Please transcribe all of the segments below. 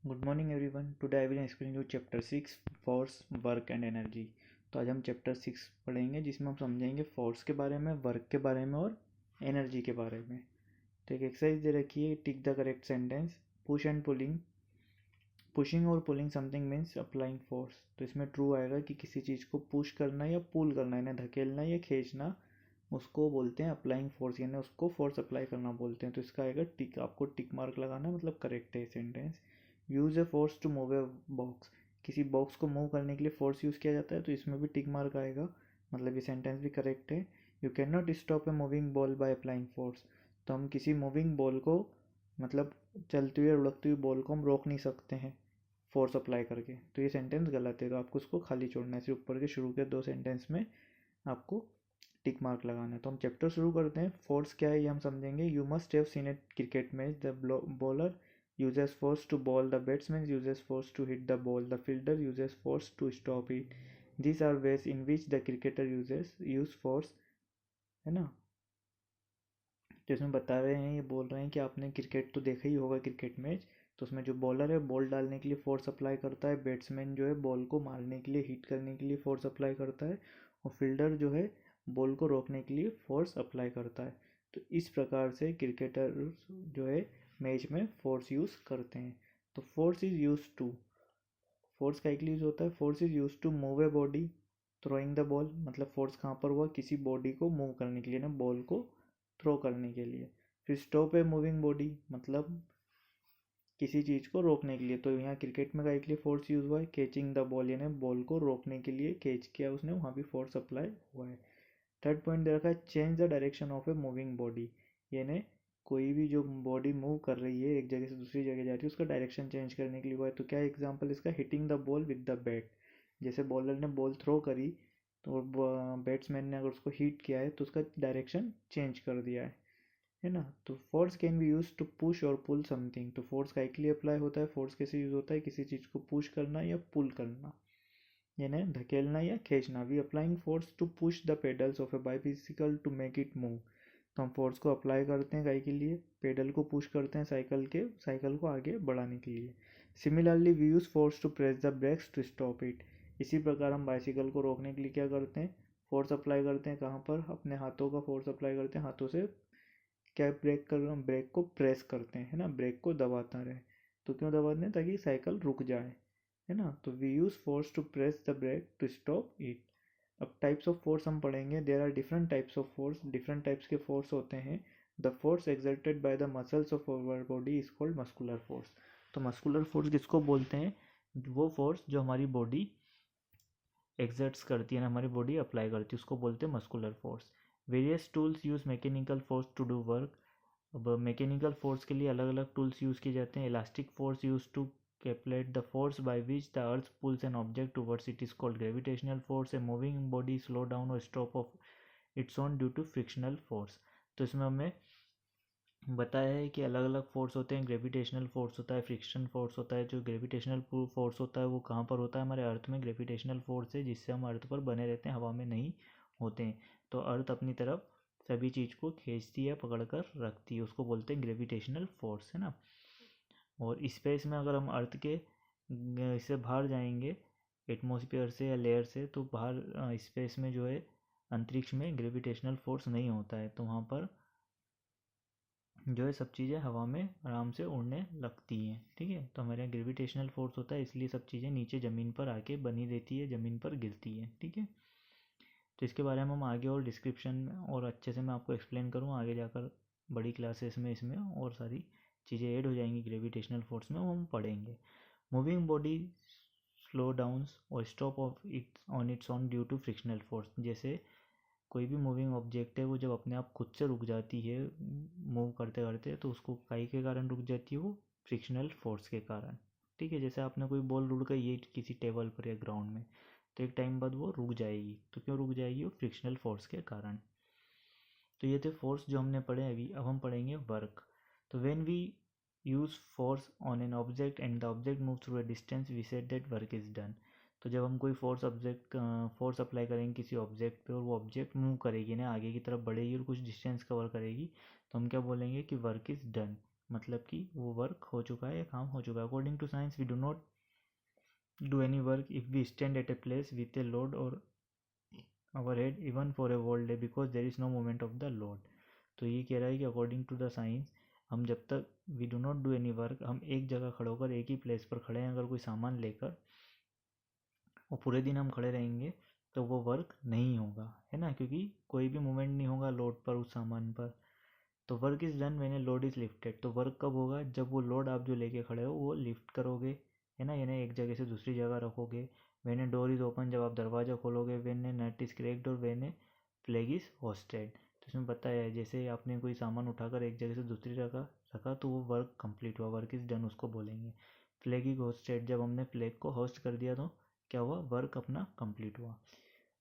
Good morning everyone. Today I will explain you chapter 6 force work and energy. तो आज हम chapter 6 पढ़ेंगे जिसमें हम समझेंगे फोर्स के बारे में, वर्क के बारे में और एनर्जी के बारे में। तो एक एक्सरसाइज दे रखी है, tick the correct sentence. Push and pulling, pushing और pulling something means applying force. तो इसमें ट्रू आएगा कि किसी चीज़ को पुश करना या पुल करना, यानी धकेलना या खींचना, उसको बोलते हैं अप्लाइंग फोर्स, यानी उसको फोर्स अप्लाई करना बोलते हैं। तो इसका आएगा टिक, आपको टिक मार्क लगाना, मतलब करेक्ट है sentence. Use a force to move a box, किसी बॉक्स को मूव करने के लिए फोर्स यूज़ किया जाता है, तो इसमें भी टिक मार्क आएगा, मतलब ये सेंटेंस भी करेक्ट है। You can not stop a moving ball by applying force, तो हम किसी मूविंग बॉल को, मतलब चलती हुई उड़कती हुई बॉल को हम रोक नहीं सकते हैं फोर्स अप्लाई करके। तो ये सेंटेंस गलत है, तो आपको उसको खाली छोड़ना है। सिर्फ ऊपर के शुरू के दो सेंटेंस में आपको टिक मार्क लगाना है। तो हम चैप्टर शुरू करते हैं। फोर्स क्या है ये हम समझेंगे। You must have seen A cricket match, the bowler uses force to ball, the batsman uses force to hit the ball, the fielder uses force to stop it. These are ways in which the cricketer use force, है ना। तो इसमें बता रहे हैं, ये बोल रहे हैं कि आपने क्रिकेट तो देखा ही होगा, क्रिकेट मैच। तो उसमें जो बॉलर है बॉल डालने के लिए फोर्स अप्लाई करता है, बैट्समैन जो है बॉल को मारने के लिए, हिट करने के लिए फोर्स अप्लाई करता है, और फील्डर जो है बॉल को रोकने के लिए फोर्स अप्लाई करता है। तो इस प्रकार से क्रिकेटर जो है मैच में फोर्स यूज़ करते हैं। तो force is use to, force का एक यूज़ होता है, force is use to move a body throwing the ball, मतलब फोर्स कहाँ पर हुआ, किसी बॉडी को मूव करने के लिए ना, बॉल को थ्रो करने के लिए। फिर स्टॉप ए मूविंग बॉडी, मतलब किसी चीज़ को रोकने के लिए। तो यहाँ क्रिकेट में का के लिए फोर्स यूज़ हुआ है, कैचिंग द बॉल, यानी बॉल को रोकने के लिए कैच किया उसने, वहाँ भी फोर्स अप्लाई हुआ है। थर्ड पॉइंट दे रखा है, change the direction of A moving body, यानी कोई भी जो बॉडी मूव कर रही है, एक जगह से दूसरी जगह जा रही है, उसका डायरेक्शन चेंज करने के लिए हुआ है। तो क्या एग्जांपल इसका, hitting the ball with the bat, जैसे बॉलर ने बॉल थ्रो करी तो बैट्समैन ने अगर उसको हिट किया है तो उसका डायरेक्शन चेंज कर दिया है ना। तो force can be use to push और पुल समथिंग, तो फोर्स का के लिए अप्लाई होता है, फोर्स कैसे यूज होता है, किसी चीज़ को पुश करना या पुल करना, यानी धकेलना या खींचना। We applying force to push the pedals of a bicycle to make it move, तो हम फोर्स को अप्लाई करते हैं गाय के लिए, पेडल को पुश करते हैं साइकिल को आगे बढ़ाने के लिए। Similarly we use force to press the brakes to stop it, इसी प्रकार हम बाइसिकल को रोकने के लिए क्या करते हैं, फोर्स अप्लाई करते हैं। कहाँ पर, अपने हाथों का फोर्स अप्लाई करते हैं, हाथों से क्या ब्रेक कर रहे हैं, ब्रेक को प्रेस करते हैं, है ना, ब्रेक को दबाता रहे। तो क्यों दबाते हैं, ताकि साइकिल रुक जाए, है ना। तो we use force to press the brake to stop it. अब टाइप्स ऑफ फोर्स हम पढ़ेंगे। There are different types of force, different types के फोर्स होते हैं। The force exerted by the muscles of our body is called muscular force. तो muscular force किसको बोलते हैं, वो फोर्स जो हमारी बॉडी एक्सर्ट्स करती है ना, हमारी बॉडी अप्लाई करती है, उसको बोलते हैं muscular force. Various tools use mechanical force to do work, अब मैकेनिकल फोर्स के लिए अलग अलग टूल्स यूज़ किए जाते हैं। Elastic force use to calculate the force by which the earth pulls an object towards it is called gravitational force. A moving body slow down और stop of its own due to frictional force. तो इसमें हमें बताया है कि अलग अलग force होते हैं। ग्रेविटेशनल फोर्स होता है, फ्रिक्शन फोर्स होता है। जो ग्रेविटेशनल फोर्स होता है वो कहाँ पर होता है, हमारे अर्थ में ग्रेविटेशनल फोर्स है, जिससे हम अर्थ पर बने रहते हैं, हवा में नहीं होते हैं। तो अर्थ अपनी तरफ सभी चीज़ को खींचती है, पकड़ कर रखती है, उसको बोलते हैं ग्रेविटेशनल फोर्स, है ना। और स्पेस में अगर हम अर्थ के इससे बाहर जाएंगे, एटमॉस्फेयर से या लेयर से, तो बाहर स्पेस में जो है, अंतरिक्ष में ग्रेविटेशनल फोर्स नहीं होता है, तो वहाँ पर जो है सब चीज़ें हवा में आराम से उड़ने लगती हैं, ठीक है। तो हमारे यहाँ ग्रेविटेशनल फोर्स होता है, इसलिए सब चीज़ें नीचे ज़मीन पर आके बनी रहती है, ज़मीन पर गिरती है, ठीक है। तो इसके बारे में हम आगे और डिस्क्रिप्शन में और अच्छे से मैं आपको एक्सप्लेन करूँ आगे जाकर, बड़ी क्लासेस में इसमें और सारी चीज़ें ऐड हो जाएंगी ग्रेविटेशनल फोर्स में, वो हम पढ़ेंगे। मूविंग बॉडी स्लो डाउन्स और stop off it on its on due to frictional force, जैसे कोई भी मूविंग ऑब्जेक्ट है वो जब अपने आप खुद से रुक जाती है मूव करते करते, तो उसको काई के कारण रुक जाती है, वो फ्रिक्शनल फोर्स के कारण, ठीक है। जैसे आपने कोई बॉल रुक गई है किसी टेबल पर या ग्राउंड में, तो एक टाइम बाद वो रुक जाएगी, तो क्यों रुक जाएगी, वो फ्रिक्शनल फोर्स के कारण। तो ये थे फोर्स जो हमने पढ़े अभी। अब हम पढ़ेंगे वर्क। तो when we use force on an object and the object move through a distance, we said that work is done. तो जब हम कोई फोर्स अप्लाई करेंगे किसी ऑब्जेक्ट पे, और वो ऑब्जेक्ट मूव करेगी ना, आगे की तरफ बढ़ेगी और कुछ डिस्टेंस कवर करेगी, तो हम क्या बोलेंगे कि वर्क इज़ डन, मतलब कि वो वर्क हो चुका है या काम हो चुका है। According to science we do not do any work if we stand at a place with a load और our head even for a whole day because there is no movement of the load. तो ये कह रहा है कि according to the science हम जब तक we do not do any work, हम एक जगह खड़े होकर एक ही प्लेस पर खड़े हैं अगर कोई सामान लेकर, और पूरे दिन हम खड़े रहेंगे तो वो वर्क नहीं होगा, है ना, क्योंकि कोई भी मूवमेंट नहीं होगा लोड पर, उस सामान पर। तो work is done when a load is lifted. तो वर्क कब होगा? जब वो लोड आप जो लेके खड़े हो वो लिफ्ट करोगे, है ना, यानी एक जगह से दूसरी जगह रखोगे। When a door is open, जब आप दरवाज़ा खोलोगे। When a nut is cracked और when a flag is hoisted. तो इसमें बताया है जैसे आपने कोई सामान उठाकर एक जगह से दूसरी जगह रखा तो वो वर्क कंप्लीट हुआ, वर्क इज़ डन उसको बोलेंगे। फ्लैग इज होस्टेड, जब हमने फ्लैग को होस्ट कर दिया तो क्या हुआ? वर्क अपना कंप्लीट हुआ।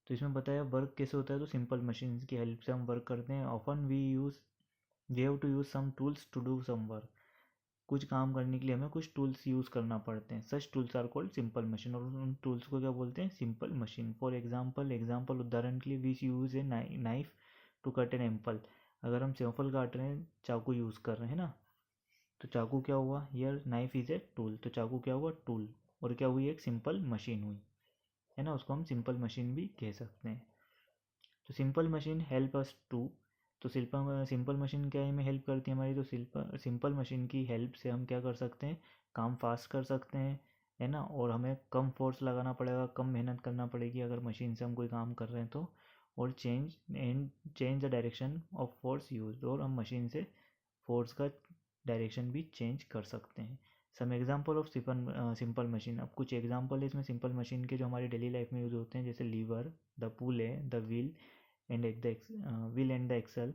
तो इसमें बताया वर्क कैसे होता है, तो सिंपल मशीन्स की हेल्प से हम वर्क करते हैं। Often we have to use some tools to do some work. कुछ काम करने के लिए हमें कुछ टूल्स यूज़ करना पड़ते हैं। Such tools are called simple machine, और उन टूल्स को क्या बोलते हैं? Simple machine. फॉर एग्जाम्पल उदाहरण के लिए we use a knife to cut an apple. अगर हम सेवफल काट रहे हैं, चाकू यूज़ कर रहे हैं ना, तो चाकू क्या हुआ? Here knife is a tool. तो चाकू क्या हुआ? टूल। और क्या हुई? एक सिंपल मशीन हुई, है ना, उसको हम सिंपल मशीन भी कह सकते हैं। तो simple machine help us to, तो सिंपल मशीन क्या हमें हेल्प करती है हमारी? तो सिंपल मशीन की हेल्प से हम क्या कर सकते हैं? काम फास्ट कर सकते हैं, है ना, और हमें कम फोर्स लगाना पड़ेगा, कम मेहनत करना पड़ेगी अगर मशीन से हम कोई काम कर रहे हैं तो। और change the direction of force use, और हम मशीन से फोर्स का डायरेक्शन भी चेंज कर सकते हैं। Some example of simple machine. अब कुछ एग्जाम्पल है इसमें सिंपल मशीन के जो हमारी डेली लाइफ में यूज़ होते हैं, जैसे lever, the pulley, the wheel and the axle,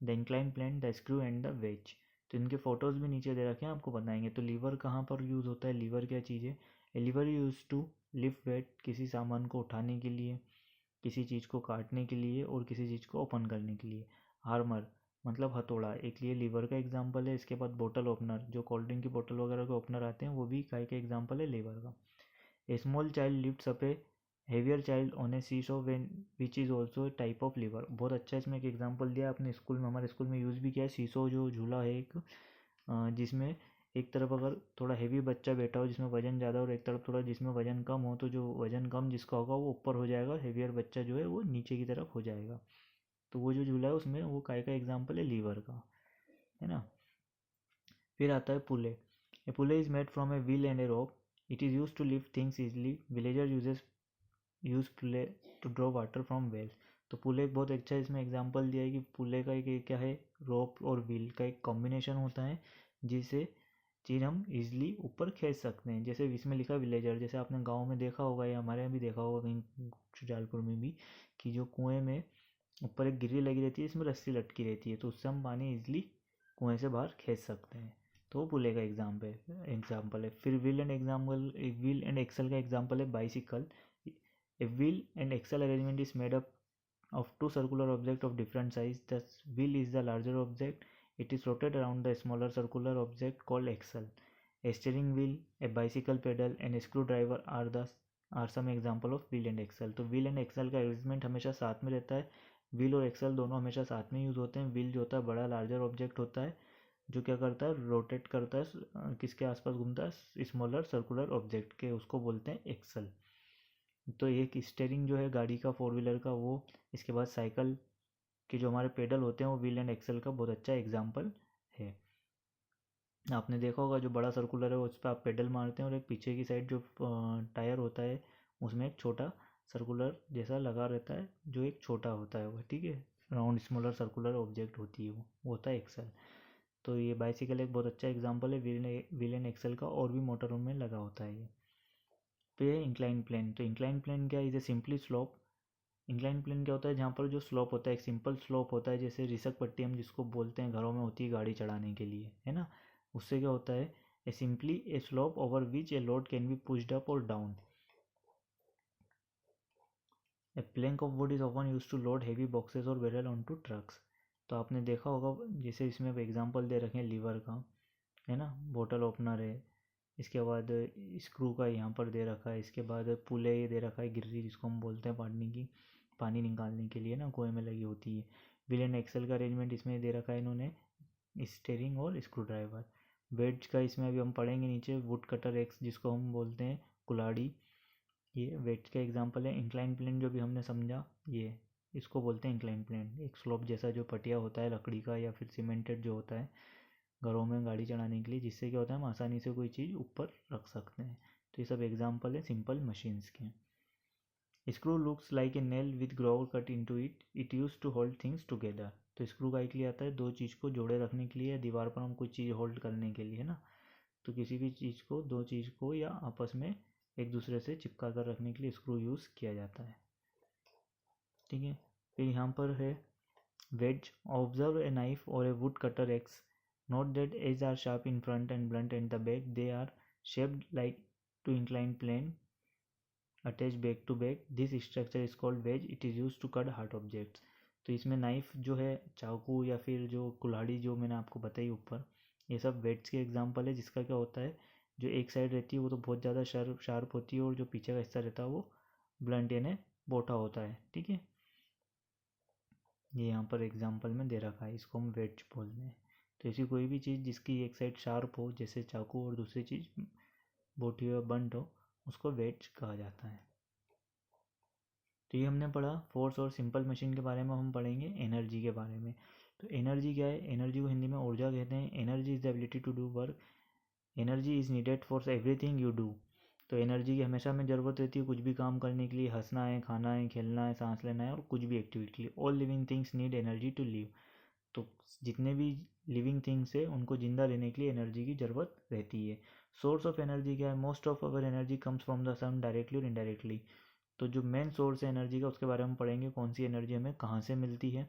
the incline plane, the screw and the wedge. तो इनके फोटोज़ भी नीचे दे रखे हैं, आपको बताएंगे। तो लीवर कहाँ पर यूज़ होता है? लीवर क्या चीज़ है? Lever use to lift weight, किसी सामान को उठाने के लिए, किसी चीज़ को काटने के लिए, और किसी चीज़ को ओपन करने के लिए। हार्मर मतलब हथौड़ा, एक लिए लीवर का एग्जाम्पल है। इसके बाद बोतल ओपनर, जो कोल्ड ड्रिंक की बोतल वगैरह के ओपनर आते हैं वो भी काय का एग्जाम्पल है? लीवर का। A small child lifts up a heavier child on a seesaw when which is also type of lever. बहुत अच्छा इसमें एक एग्जाम्पल दिया अपने स्कूल में, हमारे स्कूल में यूज़ भी किया है। सीसो जो झूला है एक, जिसमें एक तरफ अगर थोड़ा हेवी बच्चा बैठा हो जिसमें वजन ज़्यादा, और एक तरफ थोड़ा जिसमें वजन कम हो, तो जो वजन कम जिसका होगा वो ऊपर हो जाएगा, हेवियर बच्चा जो है वो नीचे की तरफ हो जाएगा। तो वो जो झूला है उसमें वो काय का एग्जाम्पल है? लीवर का, है ना। फिर आता है pulley. A pulley is made from a wheel and a rope. It is use to lift things easily. Villager use pulley to draw water from wells. तो पुले एक बहुत अच्छा इसमें एग्जाम्पल दिया है कि पुले का एक क्या है? रोप और व्हील का एक कॉम्बिनेशन होता है, जिससे चीज़ हम इजली ऊपर खींच सकते हैं। जैसे इसमें लिखा विलेजर, जैसे आपने गांव में देखा होगा या हमारे यहाँ भी देखा होगा कहीं शुजालपुर में भी, कि जो कुएं में ऊपर एक गिर्री लगी रहती है, इसमें रस्सी लटकी रहती है, तो उससे हम पानी इजली कुएं से बाहर खींच सकते हैं। तो वो पुले का एग्जाम्पल है। फिर व्हील एंड एक्सल का एग्जाम्पल है bicycle. A wheel and axle arrangement is made up of two circular objects of different size. The wheel is the larger object. It is rotated around the smaller circular object called axle. A steering wheel, a bicycle pedal, and a screwdriver are some example of wheel and axle. तो wheel and axle का arrangement हमेशा साथ में रहता है। wheel और axle दोनों हमेशा साथ में यूज़ होते हैं। wheel जो होता है बड़ा लार्जर ऑब्जेक्ट होता है, जो क्या करता है? रोटेट करता है, किसके आसपास घूमता है? स्मॉलर सर्कुलर ऑब्जेक्ट के, उसको बोलते हैं एक्सल। तो एक स्टेयरिंग जो है गाड़ी का, फोर व्हीलर का, वो। इसके बाद साइकिल के जो हमारे पेडल होते हैं वो व्हील एंड एक्सल का बहुत अच्छा एग्जाम्पल है। आपने देखा होगा जो बड़ा सर्कुलर है उस पर आप पेडल मारते हैं, और एक पीछे की साइड जो टायर होता है उसमें एक छोटा सर्कुलर जैसा लगा रहता है, जो एक छोटा होता है वो, ठीक है, राउंड स्मॉलर सर्कुलर ऑब्जेक्ट होती है वो होता है एक्सल। तो ये बाइसिकल एक बहुत अच्छा एग्जाम्पल है व्हील एंड एक्सल का, और भी मोटरों में लगा होता है ये। पे इंक्लाइन प्लेन। तो इंक्लाइन प्लेन क्या है? Is a simply slope. Incline plane क्या होता है? जहाँ पर जो स्लोप होता है एक सिंपल स्लोप होता है, जैसे रिसक पट्टी हम जिसको बोलते हैं घरों में होती है गाड़ी चढ़ाने के लिए, है ना। उससे क्या होता है? A simply a slope over which a load can be pushed up और down. A plank of wood is often use to load heavy boxes और बैरल ऑन टू ट्रक्स। तो आपने देखा होगा जैसे इसमें एग्जाम्पल दे रखे हैं लीवर का, है ना, बोतल ओपनर है। इसके बाद स्क्रू का यहाँ पर दे रखा है। इसके बाद पुले ये दे रखा है, गिर्री जिसको हम बोलते हैं पानी निकालने के लिए ना, कुएं में लगी होती है। व्हील एंड एक्सल का अरेंजमेंट इसमें दे रखा है इन्होंने, स्टेयरिंग और स्क्रू ड्राइवर। वेज का इसमें अभी हम पढ़ेंगे नीचे, वुड कटर एक्स जिसको हम बोलते हैं कुल्हाड़ी, ये वेज का एग्जांपल है। इंक्लाइन प्लेन जो भी हमने समझा, ये इसको बोलते हैं इंक्लाइन प्लेन, एक स्लोप जैसा जो पटिया होता है लकड़ी का या फिर सीमेंटेड जो होता है घरों में गाड़ी चढ़ाने के लिए, जिससे क्या होता है हम आसानी से कोई चीज़ ऊपर रख सकते हैं। तो ये सब एग्जांपल है सिंपल मशीन्स के। Screw looks like a nail with groove cut into it, it use to hold things together. तो स्क्रू का लिए आता है दो चीज़ को जोड़े रखने के लिए, दीवार पर हम कोई चीज़ होल्ड करने के लिए, है ना। तो किसी भी चीज़ को, दो चीज़ को या आपस में एक दूसरे से चिपका कर रखने के लिए स्क्रू यूज़ किया जाता है, ठीक है। फिर यहाँ पर है वेज, ऑब्जर्व ए नाइफ और a wood cutter axe, note that edge are sharp in front and blunt at the back, they are shaped like two incline plane attach back to back, this structure is called wedge, it is use to cut hard objects. तो इसमें knife जो है, चाकू या फिर जो कुल्हाड़ी जो मैंने आपको बताई ऊपर, ये सब वेज के एग्जांपल है, जिसका क्या होता है जो एक साइड रहती है वो तो बहुत ज़्यादा शार्प होती है और जो पीछे का हिस्सा रहता है वो ब्लंट यानी बोटा होता है, ठीक है। ये यहाँ पर एग्जांपल में दे रखा है, इसको हम वेज बोलते हैं। तो ऐसी कोई भी चीज़ जिसकी एक साइड शार्प हो, जैसे चाकू, और दूसरी चीज़ बोटी हो या बंट हो, उसको वेज कहा जाता है। तो ये हमने पढ़ा फोर्स और सिंपल मशीन के बारे में। हम पढ़ेंगे एनर्जी के बारे में। तो एनर्जी क्या है? एनर्जी को हिंदी में ऊर्जा कहते हैं। Energy is the ability to do work, energy is needed for everything you do. तो एनर्जी की हमेशा में ज़रूरत रहती है कुछ भी काम करने के लिए, हंसना है, खाना है, खेलना है, सांस लेना है, और कुछ भी एक्टिविटी के लिए। All living things need energy to live. तो जितने भी लिविंग थिंग्स है उनको जिंदा रहने के लिए एनर्जी की ज़रूरत रहती है। सोर्स ऑफ एनर्जी क्या है? Most of our energy comes from the sun directly और इनडायरेक्टली। तो जो मेन सोर्स है एनर्जी का, उसके बारे में पढ़ेंगे, कौन सी एनर्जी हमें कहाँ से मिलती है।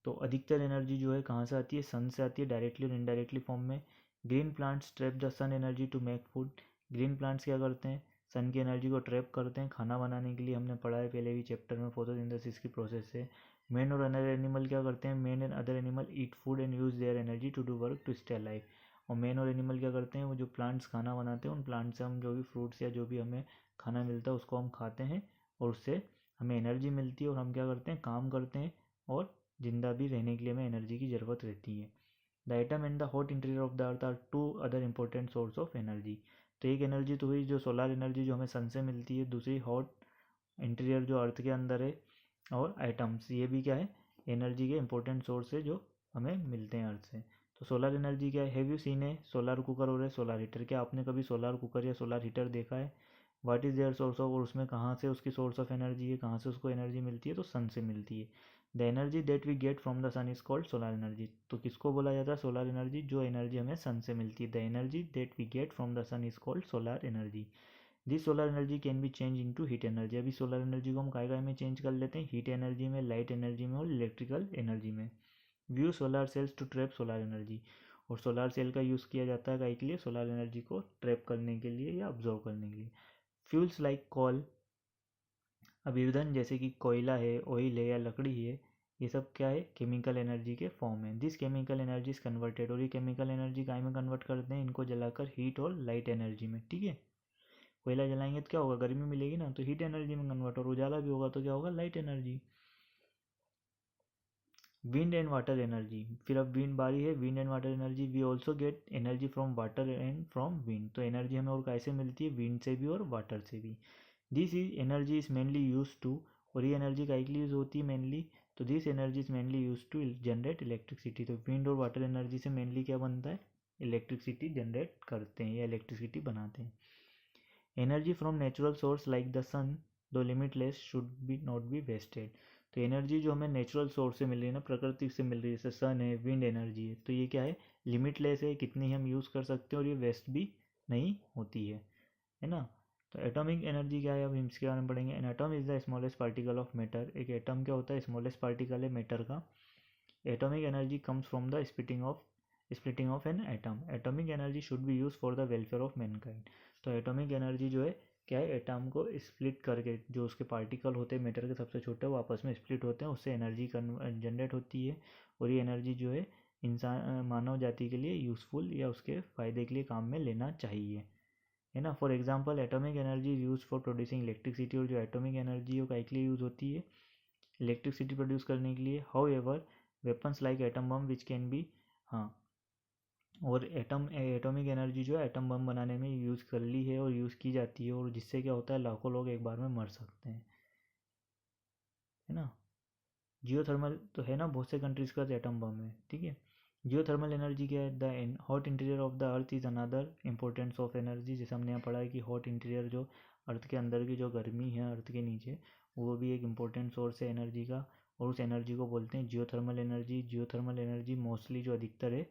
तो अधिकतर एनर्जी जो है कहाँ से आती है? सन से आती है, डायरेक्टली और इनडायरेक्टली फॉर्म में। Green plants trap the sun energy to make food. Green plants क्या करते हैं? सन की एनर्जी को ट्रैप करते हैं खाना बनाने के लिए। हमने पढ़ा है पहले भी चैप्टर में, फोटोसिंथेसिस की प्रोसेस से। मैन और अदर एनिमल क्या करते हैं? Man and other animal eat food and use their energy to do work to stay alive. और मैन और एनिमल क्या करते हैं? वो जो प्लांट्स खाना बनाते हैं, उन प्लांट्स से हम जो भी फ्रूट्स या जो भी हमें खाना मिलता है उसको हम खाते हैं, और उससे हमें एनर्जी मिलती है, और हम क्या करते हैं? काम करते हैं, और जिंदा भी रहने के लिए हमें एनर्जी की ज़रूरत रहती है। The atom and the hot interior of the earth are two other important source of energy. तो एक एनर्जी तो हुई जो सोलर एनर्जी जो हमें सन से मिलती है, दूसरी हॉट इंटीरियर जो अर्थ के अंदर है, और एटम्स, ये भी क्या है? एनर्जी के इंपॉर्टेंट सोर्स है जो हमें मिलते हैं अर्थ से। तो सोलर एनर्जी क्या है? हैव यू सीन है सोलर कुकर और सोलर हीटर? क्या आपने कभी सोलर कुकर या सोलर हीटर देखा है? What is their source of, और उसमें कहाँ से उसकी सोर्स ऑफ एनर्जी है, कहाँ से उसको एनर्जी मिलती है? तो सन से मिलती है। The energy that we get from the sun is called solar energy. तो किसको बोला जाता है? सोलर एनर्जी, जो एनर्जी हमें सन से मिलती है। The energy that we get from the sun is called solar energy. This solar energy can be change into heat energy. अभी सोलर एनर्जी को हम काय में चेंज कर लेते हैं? हीट एनर्जी में, लाइट एनर्जी में, और इलेक्ट्रिकल एनर्जी में। We use solar cells to trap solar energy. और सोलर सेल का यूज़ किया जाता है काय के लिए? सोलर एनर्जी को ट्रैप करने के लिए या ऑब्जॉर्व करने के लिए। फ्यूल्स लाइक कॉल, अब ईंधन जैसे कि कोयला है, ऑयल है, या लकड़ी है, ये सब क्या है? केमिकल एनर्जी के फॉर्म है। This chemical energy is converted, और ये केमिकल एनर्जी काय में कन्वर्ट करते हैं? इनको जलाकर हीट और लाइट एनर्जी में, ठीक है। कोयला जलाएंगे तो क्या होगा? गर्मी मिलेगी ना, तो हीट एनर्जी में कन्वर्ट, और उजाला भी होगा तो क्या होगा? Light energy. Wind and water energy, फिर अब विंड बारी है। Wind and water energy, we also get energy from water and from wind. तो एनर्जी हमें और कैसे मिलती है? विंड से भी और वाटर से भी। This is energy is mainly use to, और ये एनर्जी का यूज होती है मेनली, तो this energy is mainly use to generate electricity. तो विंड और वाटर एनर्जी से मेनली क्या बनता है? इलेक्ट्रिसिटी जनरेट करते हैं या इलेक्ट्रिसिटी बनाते हैं। Energy from natural source like the sun though limitless should be not be wasted. तो एनर्जी जो हमें नेचुरल सोर्स से मिल रही है ना, प्रकृति से मिल रही है, जैसे सन है, विंड एनर्जी है, तो ये क्या है? लिमिटलेस है, कितनी हम यूज़ कर सकते हैं, और ये वेस्ट भी नहीं होती है ना। तो एटॉमिक एनर्जी क्या है? अब हम इसके बारे में पढ़ेंगे। An atom is the smallest particle of matter. एक एटम क्या होता है? स्मॉलेस्ट पार्टिकल है मैटर का। Atomic energy comes from the splitting of an atom. Atomic energy should be use for the welfare of mankind. तो atomic energy जो है क्या है? एटम को स्प्लिट करके, जो उसके पार्टिकल होते हैं मैटर के सबसे छोटे, वो आपस में स्प्लिट होते हैं, उससे एनर्जी जनरेट होती है, और ये एनर्जी जो है इंसान, मानव जाति के लिए यूज़फुल या उसके फ़ायदे के लिए काम में लेना चाहिए, है ना। For example atomic energy is use for producing electricity, और जो एटॉमिक एनर्जी है वो के लिए यूज़ होती है? इलेक्ट्रिसिटी प्रोड्यूस करने के लिए। How ever weapons like atom bomb which can be, हाँ, और एटॉमिक एनर्जी जो है एटम बम बनाने में यूज़ कर ली है और यूज़ की जाती है, और जिससे क्या होता है लाखों लोग एक बार में मर सकते हैं, है ना। जियोथर्मल तो है ना, बहुत से कंट्रीज का एटम बम है, ठीक है। जियोथर्मल एनर्जी क्या है, the hot interior of the earth is another importance of energy. जैसे हमने यहाँ पढ़ा है कि हॉट इंटीरियर जो अर्थ के अंदर की जो गर्मी है अर्थ के नीचे, वो भी एक इम्पोर्टेंट सोर्स है एनर्जी का, और उस एनर्जी को बोलते हैं geothermal energy. Geothermal energy mostly जो अधिकतर है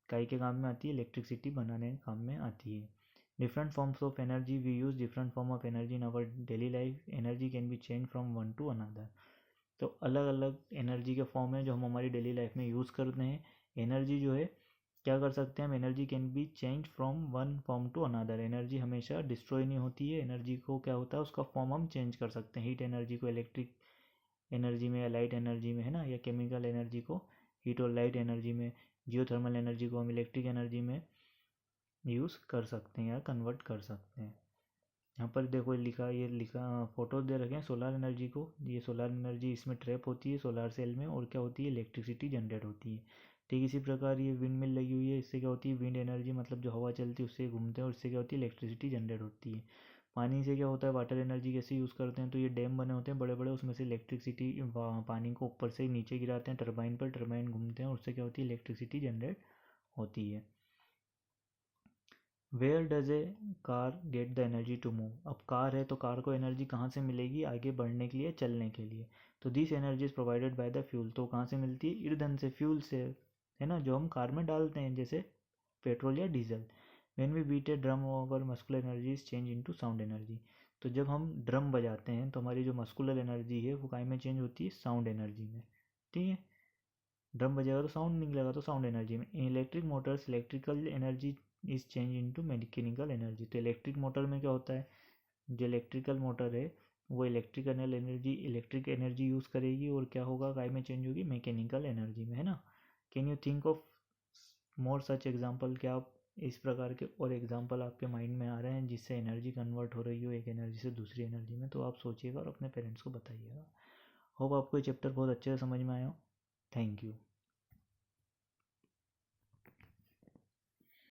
काई के काम में आती है, इलेक्ट्रिसिटी बनाने के काम में आती है। Different forms of energy, we use different form of energy in our daily life. Energy can be change from one to another. तो अलग अलग एनर्जी के फॉर्म है जो हम हमारी डेली लाइफ में यूज़ करते हैं। एनर्जी जो है क्या कर सकते हैं हम, energy can be change from one form to another. एनर्जी हमेशा डिस्ट्रॉय नहीं होती है, एनर्जी को क्या होता है उसका फॉर्म हम चेंज कर सकते हैं। हीट एनर्जी को इलेक्ट्रिक एनर्जी में या लाइट एनर्जी में, है ना, या केमिकल एनर्जी को हीट और लाइट एनर्जी में, जियोथर्मल एनर्जी को हम इलेक्ट्रिक एनर्जी में यूज़ कर सकते हैं या कन्वर्ट कर सकते हैं। यहाँ पर देखो ये लिखा फोटो दे रखे हैं सोलर एनर्जी को। ये सोलर एनर्जी इसमें ट्रैप होती है सोलर सेल में, और क्या होती है इलेक्ट्रिसिटी जनरेट होती है। ठीक इसी प्रकार ये विंड मिल लगी हुई है, इससे क्या होती है विंड एनर्जी, मतलब जो हवा चलती है उससे घूमते हैं और इससे क्या होती है इलेक्ट्रिसिटी जनरेट होती है। पानी से क्या होता है, वाटर एनर्जी कैसे यूज़ करते हैं, तो ये डैम बने होते हैं बड़े बड़े, उसमें से इलेक्ट्रिसिटी पानी को ऊपर से नीचे गिराते हैं टरबाइन पर, टरबाइन घूमते हैं और उससे क्या होती है इलेक्ट्रिसिटी जनरेट होती है। Where does a car get the energy to move. अब कार है तो कार को एनर्जी कहाँ से मिलेगी आगे बढ़ने के लिए, चलने के लिए। तो this energy is provided by the fuel. तो कहाँ से मिलती है, ईंधन से, फ्यूल से, है ना, जो हम कार में डालते हैं जैसे पेट्रोल या diesel. When we beat a drum our muscular energy is change into sound energy. तो जब हम ड्रम बजाते हैं तो हमारी जो मस्कुलर एनर्जी है वो काय में चेंज होती है, साउंड एनर्जी में, ठीक है। ड्रम बजेगा तो साउंड निकलेगा, तो साउंड एनर्जी में। इन electric Motors electrical energy is change into mechanical energy. तो इलेक्ट्रिक मोटर में क्या होता है, जो इलेक्ट्रिकल मोटर है वो इलेक्ट्रिक एनर्जी यूज़ करेगी, और क्या होगा काय में चेंज होगी, मैकेनिकल एनर्जी में, है ना। Can you think of more such example. क्या आप इस प्रकार के और एग्जाम्पल आपके माइंड में आ रहे हैं जिससे एनर्जी कन्वर्ट हो रही हो एक एनर्जी से दूसरी एनर्जी में, तो आप सोचिएगा और अपने पेरेंट्स को बताइएगा। होप आपको ये चैप्टर बहुत अच्छे से समझ में आया हो। Thank you.